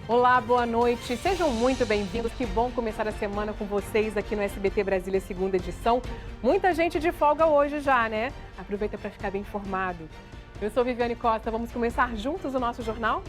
Olá, boa noite. Sejam muito bem-vindos. Que bom começar a semana com vocês aqui no SBT Brasília, segunda edição. Muita gente de folga hoje já, né? Aproveita para ficar bem informado. Eu sou Viviane Costa. Vamos começar juntos o nosso jornal?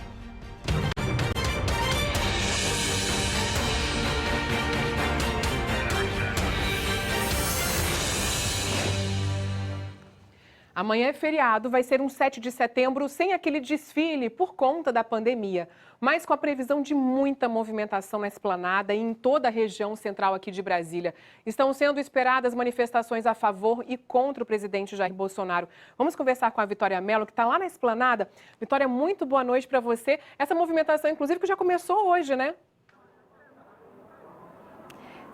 Amanhã é feriado, vai ser um 7 de setembro sem aquele desfile por conta da pandemia, mas com a previsão de muita movimentação na Esplanada e em toda a região central aqui de Brasília. Estão sendo esperadas manifestações a favor e contra o presidente Jair Bolsonaro. Vamos conversar com a Vitória Mello, que está lá na Esplanada. Vitória, muito boa noite para você. Essa movimentação, inclusive, que já começou hoje, né?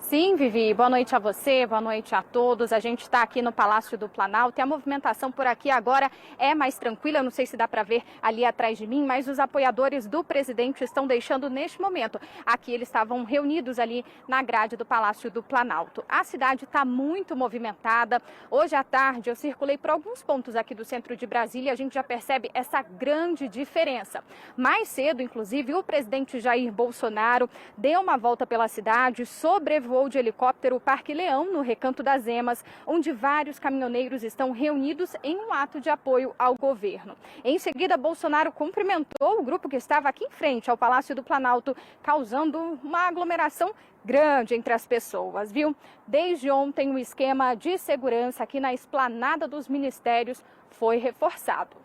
Sim, Vivi, boa noite a você, boa noite a todos. A gente está aqui no Palácio do Planalto e a movimentação por aqui agora é mais tranquila. Não sei se dá para ver ali atrás de mim, mas os apoiadores do presidente estão deixando neste momento. Aqui eles estavam reunidos ali na grade do Palácio do Planalto. A cidade está muito movimentada. Hoje à tarde eu circulei por alguns pontos aqui do centro de Brasília e a gente já percebe essa grande diferença. Mais cedo, inclusive, o presidente Jair Bolsonaro deu uma volta pela cidade, sobrevoou de helicóptero o Parque Leão, no Recanto das Emas, onde vários caminhoneiros estão reunidos em um ato de apoio ao governo. Em seguida, Bolsonaro cumprimentou o grupo que estava aqui em frente ao Palácio do Planalto, causando uma aglomeração grande entre as pessoas, viu? Desde ontem, o esquema de segurança aqui na Esplanada dos Ministérios foi reforçado.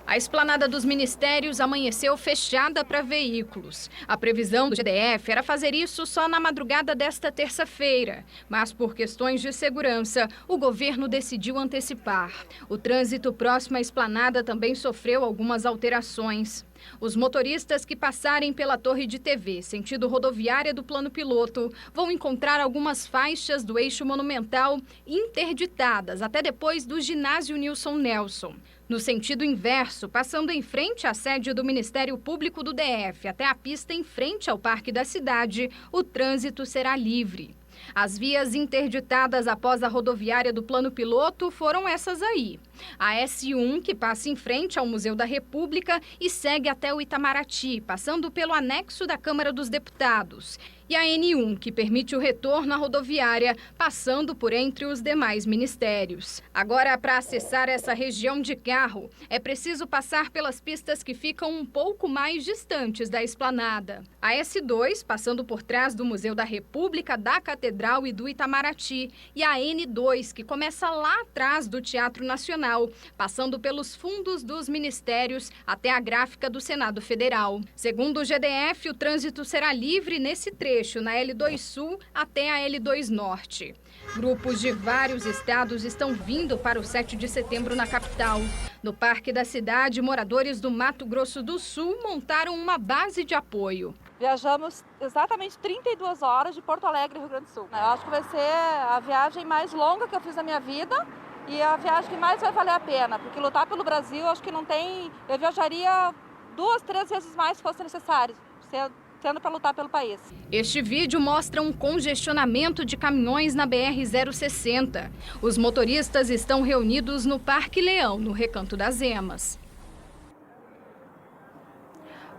A Esplanada dos Ministérios amanheceu fechada para veículos. A previsão do GDF era fazer isso só na madrugada desta terça-feira, mas por questões de segurança, o governo decidiu antecipar. O trânsito próximo à Esplanada também sofreu algumas alterações. Os motoristas que passarem pela Torre de TV, sentido rodoviária do Plano Piloto, vão encontrar algumas faixas do eixo monumental interditadas até depois do ginásio Nilson Nelson. No sentido inverso, passando em frente à sede do Ministério Público do DF até a pista em frente ao Parque da Cidade, o trânsito será livre. As vias interditadas após a rodoviária do Plano Piloto foram essas aí. A S1, que passa em frente ao Museu da República e segue até o Itamaraty, passando pelo anexo da Câmara dos Deputados. E a N1, que permite o retorno à rodoviária, passando por entre os demais ministérios. Agora, para acessar essa região de carro, é preciso passar pelas pistas que ficam um pouco mais distantes da Esplanada. A S2, passando por trás do Museu da República, da Catedral e do Itamaraty. E a N2, que começa lá atrás do Teatro Nacional, passando pelos fundos dos ministérios até a gráfica do Senado Federal. Segundo o GDF, o trânsito será livre nesse trecho, na L2 Sul até a L2 Norte. Grupos de vários estados estão vindo para o 7 de setembro na capital. No Parque da Cidade, moradores do Mato Grosso do Sul montaram uma base de apoio. Viajamos exatamente 32 horas de Porto Alegre, Rio Grande do Sul. Eu acho que vai ser a viagem mais longa que eu fiz na minha vida e a viagem que mais vai valer a pena, porque lutar pelo Brasil, acho que não tem... Eu viajaria 2, 3 vezes mais se fosse necessário, sendo para lutar pelo país. Este vídeo mostra um congestionamento de caminhões na BR-060. Os motoristas estão reunidos no Parque Leão, no Recanto das Emas.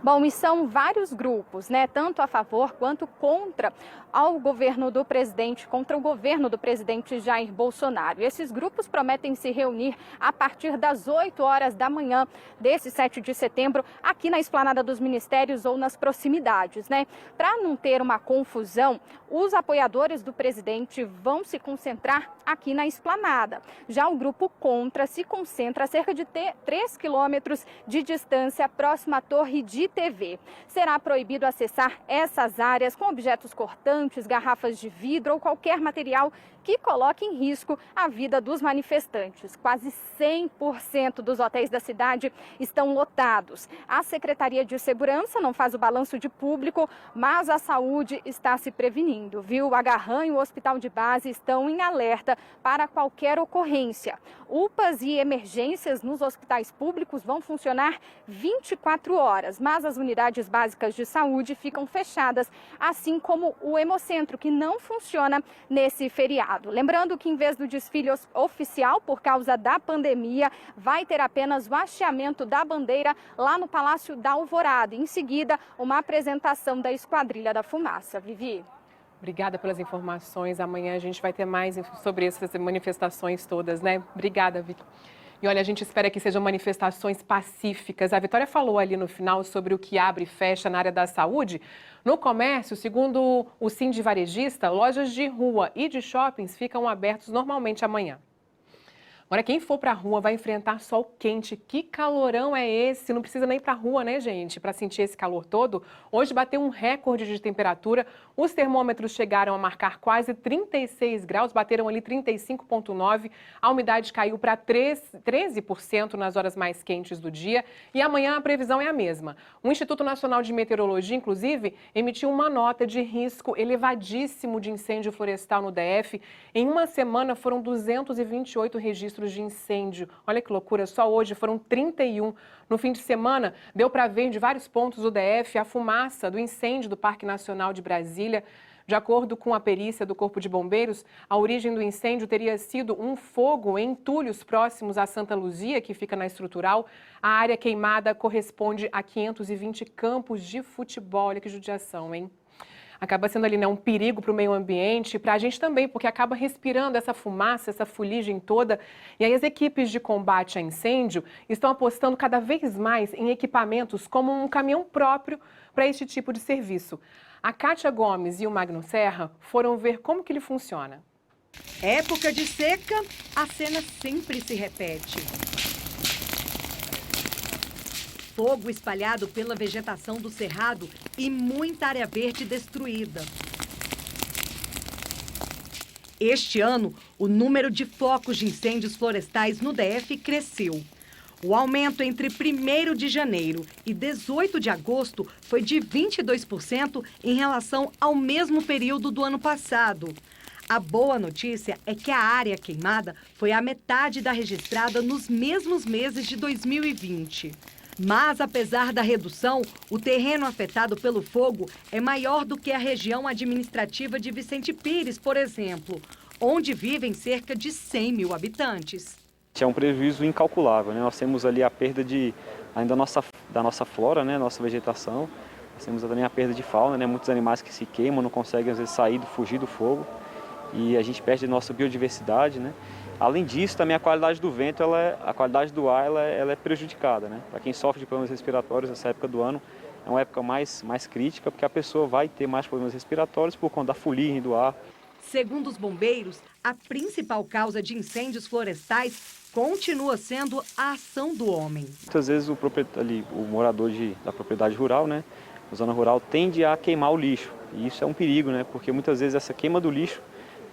Bom, e são vários grupos, né? Tanto a favor quanto contra ao governo do presidente, contra o governo do presidente Jair Bolsonaro. E esses grupos prometem se reunir a partir das 8 horas da manhã desse 7 de setembro, aqui na Esplanada dos Ministérios ou nas proximidades, né? Para não ter uma confusão, os apoiadores do presidente vão se concentrar aqui na Esplanada. Já o grupo contra se concentra a cerca de 3 quilômetros de distância próximo à Torre de TV. Será proibido acessar essas áreas com objetos cortantes, garrafas de vidro ou qualquer material que coloque em risco a vida dos manifestantes. Quase 100% dos hotéis da cidade estão lotados. A Secretaria de Segurança não faz o balanço de público, mas a saúde está se prevenindo, viu? O Agarran e o Hospital de Base estão em alerta para qualquer ocorrência. UPAs e emergências nos hospitais públicos vão funcionar 24 horas, mas as unidades básicas de saúde ficam fechadas, assim como o Hemocentro, que não funciona nesse feriado. Alvorado. Lembrando que em vez do desfile oficial por causa da pandemia, vai ter apenas o hasteamento da bandeira lá no Palácio da Alvorada. Em seguida, uma apresentação da Esquadrilha da Fumaça. Vivi. Obrigada pelas informações. Amanhã a gente vai ter mais sobre essas manifestações todas, né? Obrigada, Vitor. E olha, a gente espera que sejam manifestações pacíficas. A Vitória falou ali no final sobre o que abre e fecha na área da saúde. No comércio, segundo o Sindivarejista, lojas de rua e de shoppings ficam abertos normalmente amanhã. Agora, quem for para a rua vai enfrentar sol quente. Que calorão é esse? Não precisa nem ir para a rua, né, gente, para sentir esse calor todo. Hoje bateu um recorde de temperatura. Os termômetros chegaram a marcar quase 36 graus, bateram ali 35,9. A umidade caiu para 13% nas horas mais quentes do dia. E amanhã a previsão é a mesma. O Instituto Nacional de Meteorologia, inclusive, emitiu uma nota de risco elevadíssimo de incêndio florestal no DF. Em uma semana foram 228 registros de incêndio. Olha que loucura, só hoje foram 31. No fim de semana, deu para ver de vários pontos do DF a fumaça do incêndio do Parque Nacional de Brasília. De acordo com a perícia do Corpo de Bombeiros, a origem do incêndio teria sido um fogo em entulhos próximos à Santa Luzia, que fica na Estrutural. A área queimada corresponde a 520 campos de futebol. Olha que judiação, hein? Acaba sendo ali, né, um perigo para o meio ambiente, para a gente também, porque acaba respirando essa fumaça, essa fuligem toda. E aí as equipes de combate a incêndio estão apostando cada vez mais em equipamentos como um caminhão próprio para este tipo de serviço. A Kátia Gomes e o Magno Serra foram ver como que ele funciona. Época de seca, a cena sempre se repete. Fogo espalhado pela vegetação do cerrado e muita área verde destruída. Este ano, o número de focos de incêndios florestais no DF cresceu. O aumento entre 1º de janeiro e 18 de agosto foi de 22% em relação ao mesmo período do ano passado. A boa notícia é que a área queimada foi a metade da registrada nos mesmos meses de 2020. Mas, apesar da redução, o terreno afetado pelo fogo é maior do que a região administrativa de Vicente Pires, por exemplo, onde vivem cerca de 100 mil habitantes. É um prejuízo incalculável, né? Nós temos ali a perda da nossa flora, né? Nossa vegetação. Nós temos também a perda de fauna, né? Muitos animais que se queimam, não conseguem às vezes fugir do fogo. E a gente perde a nossa biodiversidade, né? Além disso, também a qualidade do vento, a qualidade do ar, ela é prejudicada, né? Para quem sofre de problemas respiratórios nessa época do ano, é uma época mais crítica, porque a pessoa vai ter mais problemas respiratórios por conta da fuligem do ar. Segundo os bombeiros, a principal causa de incêndios florestais continua sendo a ação do homem. Muitas vezes o morador da propriedade rural, né, na zona rural, tende a queimar o lixo. E isso é um perigo, né, porque muitas vezes essa queima do lixo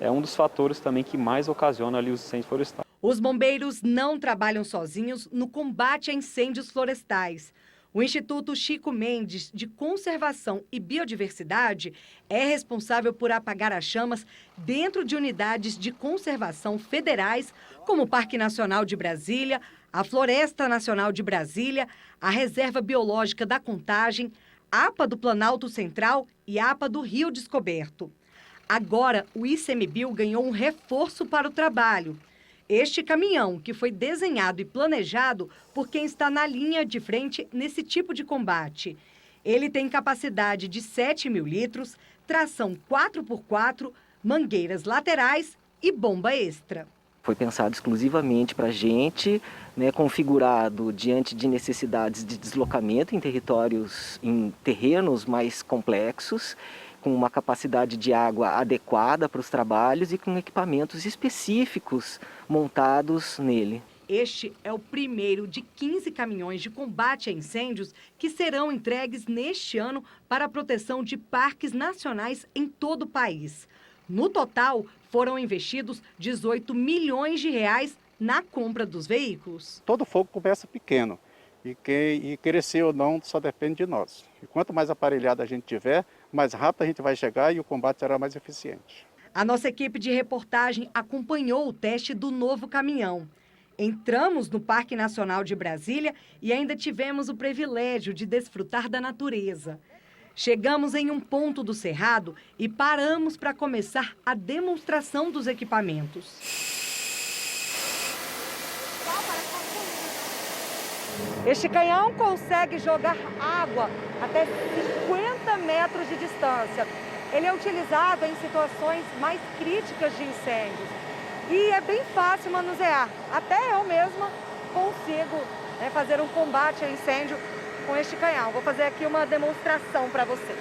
é um dos fatores também que mais ocasiona ali os incêndios florestais. Os bombeiros não trabalham sozinhos no combate a incêndios florestais. O Instituto Chico Mendes de Conservação e Biodiversidade é responsável por apagar as chamas dentro de unidades de conservação federais, como o Parque Nacional de Brasília, a Floresta Nacional de Brasília, a Reserva Biológica da Contagem, a APA do Planalto Central e a APA do Rio Descoberto. Agora, o ICMBio ganhou um reforço para o trabalho. Este caminhão, que foi desenhado e planejado por quem está na linha de frente nesse tipo de combate. Ele tem capacidade de 7 mil litros, tração 4x4, mangueiras laterais e bomba extra. Foi pensado exclusivamente para a gente, né, configurado diante de necessidades de deslocamento em terrenos mais complexos, com uma capacidade de água adequada para os trabalhos e com equipamentos específicos montados nele. Este é o primeiro de 15 caminhões de combate a incêndios que serão entregues neste ano para a proteção de parques nacionais em todo o país. No total, foram investidos 18 milhões de reais na compra dos veículos. Todo fogo começa pequeno e crescer ou não só depende de nós. E quanto mais aparelhado a gente tiver, mais rápido a gente vai chegar e o combate será mais eficiente. A nossa equipe de reportagem acompanhou o teste do novo caminhão. Entramos no Parque Nacional de Brasília e ainda tivemos o privilégio de desfrutar da natureza. Chegamos em um ponto do cerrado e paramos para começar a demonstração dos equipamentos. Este canhão consegue jogar água até 50 metros de distância. Ele é utilizado em situações mais críticas de incêndios e é bem fácil manusear. Até eu mesma consigo fazer um combate a incêndio com este canhão. Vou fazer aqui uma demonstração para vocês.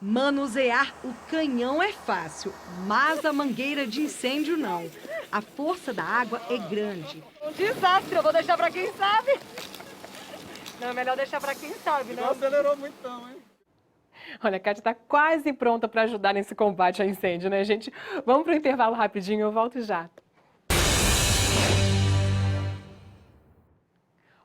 Manusear o canhão é fácil, mas a mangueira de incêndio não. A força da água é grande. Um desastre, eu vou deixar para quem sabe. Não, é melhor deixar para quem sabe, né? Não acelerou muito não, hein? Olha, a Kátia está quase pronta para ajudar nesse combate a incêndio, né, gente? Vamos para o intervalo rapidinho, eu volto já.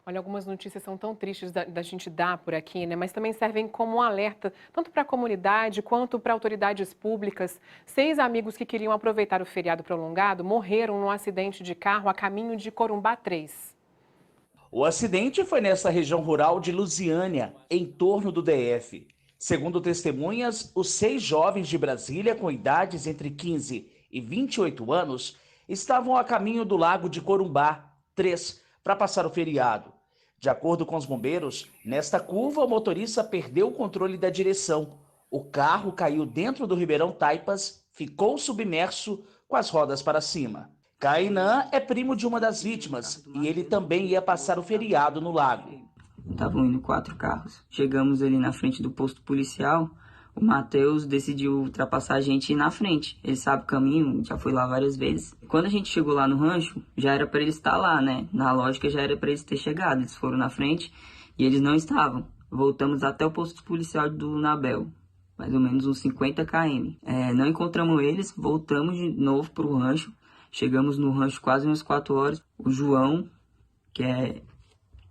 Olha, algumas notícias são tão tristes da gente dar por aqui, né? Mas também servem como um alerta, tanto para a comunidade quanto para autoridades públicas. 6 amigos que queriam aproveitar o feriado prolongado morreram num acidente de carro a caminho de Corumbá 3. O acidente foi nessa região rural de Lusiânia, em torno do DF. Segundo testemunhas, os 6 jovens de Brasília com idades entre 15 e 28 anos estavam a caminho do lago de Corumbá 3 para passar o feriado. De acordo com os bombeiros, nesta curva o motorista perdeu o controle da direção. O carro caiu dentro do Ribeirão Taipas, ficou submerso com as rodas para cima. Kainan é primo de uma das vítimas e ele também ia passar o feriado no lago. Estavam indo 4 carros. Chegamos ali na frente do posto policial. O Matheus decidiu ultrapassar a gente na frente. Ele sabe o caminho, já foi lá várias vezes. Quando a gente chegou lá no rancho, já era para eles estar lá, né? Na lógica, já era para eles ter chegado. Eles foram na frente e eles não estavam. Voltamos até o posto policial do Nabel, mais ou menos uns 50 km. Não encontramos eles, voltamos de novo para o rancho. Chegamos no rancho quase umas 4 horas. O João,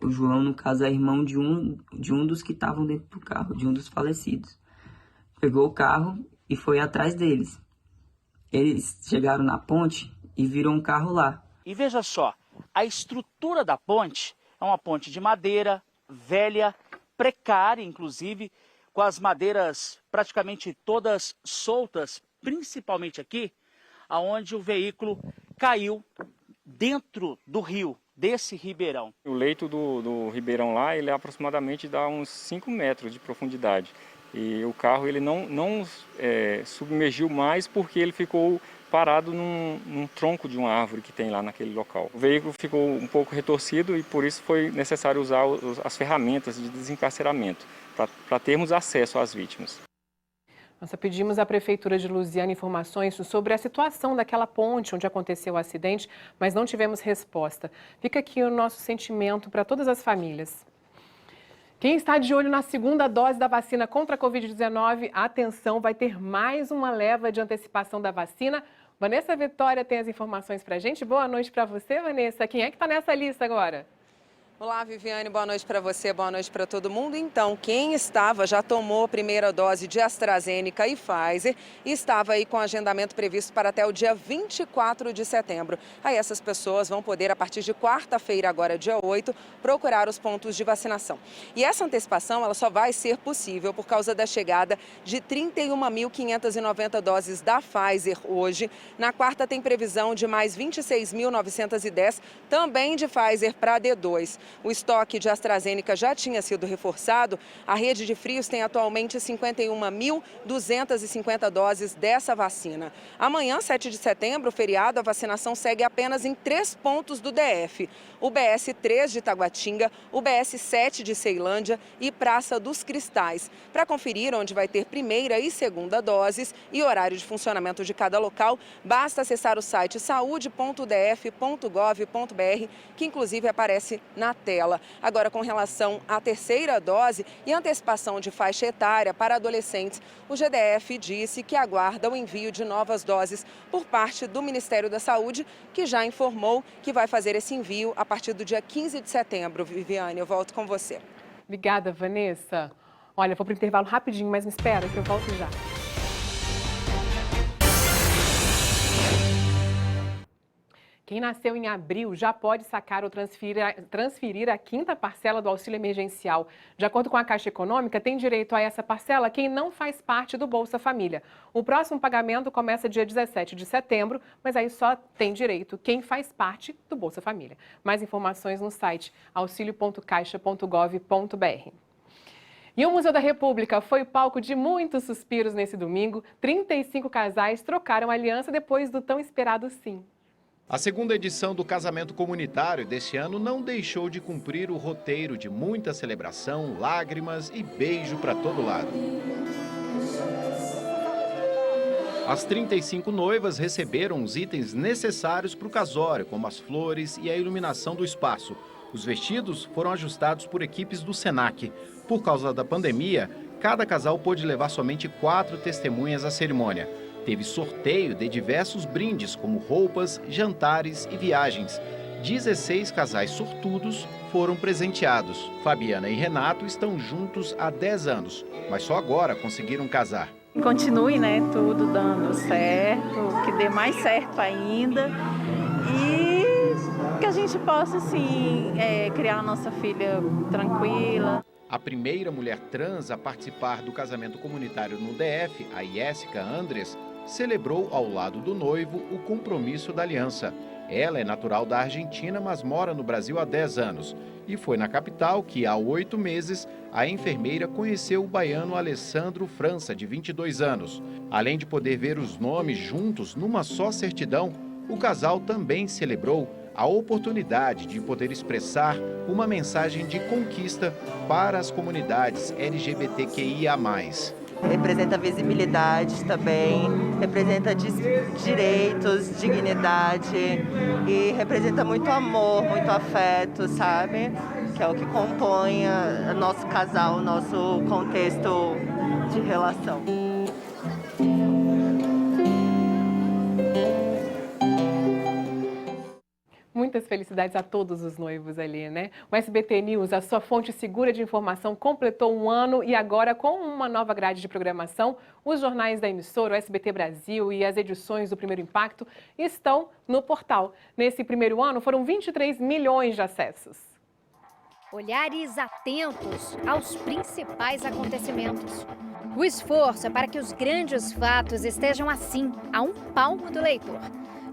o João, no caso, é irmão de um dos que estavam dentro do carro, de um dos falecidos. Pegou o carro e foi atrás deles. Eles chegaram na ponte e viram um carro lá. E veja só, a estrutura da ponte é uma ponte de madeira, velha, precária inclusive, com as madeiras praticamente todas soltas, principalmente aqui, aonde o veículo caiu dentro do rio, desse ribeirão. O leito do ribeirão lá, ele aproximadamente dá uns 5 metros de profundidade. E o carro ele não submergiu mais porque ele ficou parado num tronco de uma árvore que tem lá naquele local. O veículo ficou um pouco retorcido e por isso foi necessário usar as ferramentas de desencarceramento para termos acesso às vítimas. Nós pedimos à Prefeitura de Lusiânia informações sobre a situação daquela ponte onde aconteceu o acidente, mas não tivemos resposta. Fica aqui o nosso sentimento para todas as famílias. Quem está de olho na segunda dose da vacina contra a Covid-19, atenção, vai ter mais uma leva de antecipação da vacina. Vanessa Vitória tem as informações para a gente. Boa noite para você, Vanessa. Quem é que está nessa lista agora? Olá, Viviane, boa noite para você, boa noite para todo mundo. Então, quem já tomou a primeira dose de AstraZeneca e Pfizer e estava aí com agendamento previsto para até o dia 24 de setembro. Aí essas pessoas vão poder, a partir de quarta-feira, agora dia 8, procurar os pontos de vacinação. E essa antecipação, ela só vai ser possível por causa da chegada de 31.590 doses da Pfizer hoje. Na quarta tem previsão de mais 26.910, também de Pfizer para D2. O estoque de AstraZeneca já tinha sido reforçado. A rede de frios tem atualmente 51.250 doses dessa vacina. Amanhã, 7 de setembro, feriado, a vacinação segue apenas em 3 pontos do DF. O BS-3 de Taguatinga, o BS-7 de Ceilândia e Praça dos Cristais. Para conferir onde vai ter primeira e segunda doses e horário de funcionamento de cada local, basta acessar o site saude.df.gov.br, que inclusive aparece na tela. Agora, com relação à terceira dose e antecipação de faixa etária para adolescentes, o GDF disse que aguarda o envio de novas doses por parte do Ministério da Saúde, que já informou que vai fazer esse envio a partir do dia 15 de setembro. Viviane, eu volto com você. Obrigada, Vanessa. Olha, vou para o intervalo rapidinho, mas me espera que eu volto já. Quem nasceu em abril já pode sacar ou transferir a 5ª parcela do auxílio emergencial. De acordo com a Caixa Econômica, tem direito a essa parcela quem não faz parte do Bolsa Família. O próximo pagamento começa dia 17 de setembro, mas aí só tem direito quem faz parte do Bolsa Família. Mais informações no site auxilio.caixa.gov.br. E o Museu da República foi palco de muitos suspiros nesse domingo. 35 casais trocaram aliança depois do tão esperado sim. A segunda edição do casamento comunitário deste ano não deixou de cumprir o roteiro de muita celebração, lágrimas e beijo para todo lado. As 35 noivas receberam os itens necessários para o casório, como as flores e a iluminação do espaço. Os vestidos foram ajustados por equipes do SENAC. Por causa da pandemia, cada casal pôde levar somente 4 testemunhas à cerimônia. Teve sorteio de diversos brindes, como roupas, jantares e viagens. 16 casais sortudos foram presenteados. Fabiana e Renato estão juntos há 10 anos, mas só agora conseguiram casar. Continue, tudo dando certo, que dê mais certo ainda e que a gente possa, assim, criar a nossa filha tranquila. A primeira mulher trans a participar do casamento comunitário no DF, a Jéssica Andres, celebrou ao lado do noivo o compromisso da aliança. Ela é natural da Argentina, mas mora no Brasil há 10 anos. E foi na capital que, há 8 meses, a enfermeira conheceu o baiano Alessandro França, de 22 anos. Além de poder ver os nomes juntos numa só certidão, o casal também celebrou a oportunidade de poder expressar uma mensagem de conquista para as comunidades LGBTQIA+. Representa visibilidade também, representa direitos, dignidade e representa muito amor, muito afeto, sabe? Que é o que compõe o nosso casal, o nosso contexto de relação. Muitas felicidades a todos os noivos ali, né? O SBT News, a sua fonte segura de informação, completou 1 ano e agora, com uma nova grade de programação, os jornais da emissora, o SBT Brasil e as edições do Primeiro Impacto estão no portal. Nesse primeiro ano, foram 23 milhões de acessos. Olhares atentos aos principais acontecimentos. O esforço é para que os grandes fatos estejam assim, a um palmo do leitor.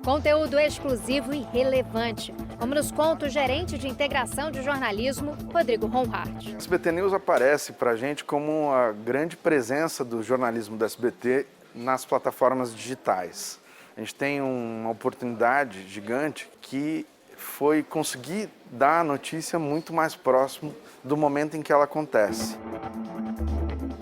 Conteúdo exclusivo e relevante, como nos conta o gerente de integração de jornalismo, Rodrigo Ronhardt. O SBT News aparece para a gente como a grande presença do jornalismo do SBT nas plataformas digitais. A gente tem uma oportunidade gigante que foi conseguir dar a notícia muito mais próximo do momento em que ela acontece.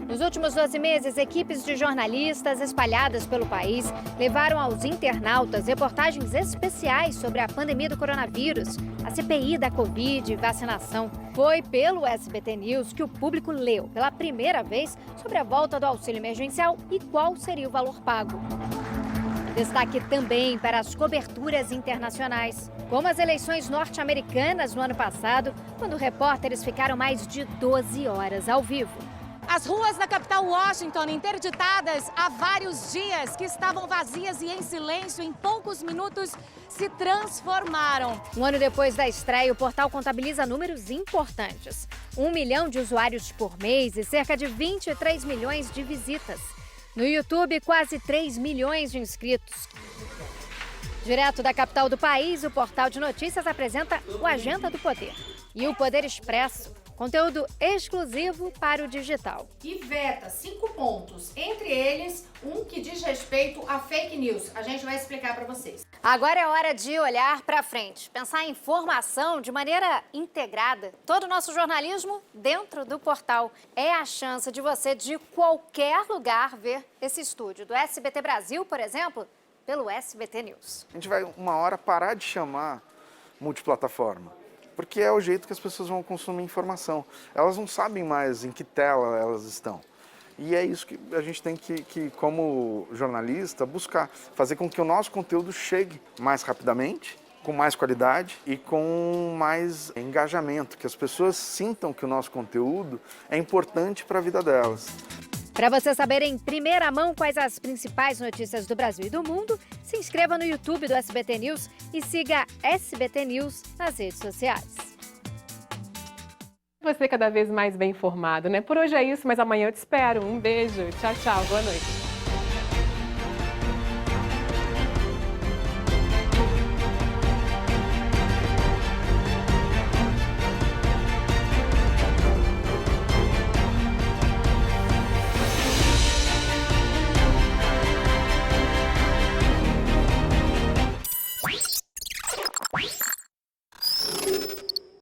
Nos últimos 12 meses, equipes de jornalistas espalhadas pelo país levaram aos internautas reportagens especiais sobre a pandemia do coronavírus, a CPI da Covid e vacinação. Foi pelo SBT News que o público leu pela primeira vez sobre a volta do auxílio emergencial e qual seria o valor pago. Destaque também para as coberturas internacionais, como as eleições norte-americanas no ano passado, quando repórteres ficaram mais de 12 horas ao vivo. As ruas da capital Washington, interditadas há vários dias, que estavam vazias e em silêncio, em poucos minutos se transformaram. Um ano depois da estreia, o portal contabiliza números importantes. 1 milhão de usuários por mês e cerca de 23 milhões de visitas. No YouTube, quase 3 milhões de inscritos. Direto da capital do país, o portal de notícias apresenta o Agenda do Poder e o Poder Expresso. Conteúdo exclusivo para o digital. E veta 5 pontos, entre eles um que diz respeito a fake news. A gente vai explicar para vocês. Agora é hora de olhar para frente, pensar em informação de maneira integrada. Todo o nosso jornalismo dentro do portal. É a chance de você, de qualquer lugar, ver esse estúdio. Do SBT Brasil, por exemplo, pelo SBT News. A gente vai, uma hora, parar de chamar multiplataforma. Porque é o jeito que as pessoas vão consumir informação. Elas não sabem mais em que tela elas estão. E é isso que a gente tem que, como jornalista, buscar. Fazer com que o nosso conteúdo chegue mais rapidamente, com mais qualidade e com mais engajamento. Que as pessoas sintam que o nosso conteúdo é importante para a vida delas. Para você saber em primeira mão quais as principais notícias do Brasil e do mundo, se inscreva no YouTube do SBT News e siga SBT News nas redes sociais. Você cada vez mais bem informado, né? Por hoje é isso, mas amanhã eu te espero. Um beijo. Tchau, tchau. Boa noite.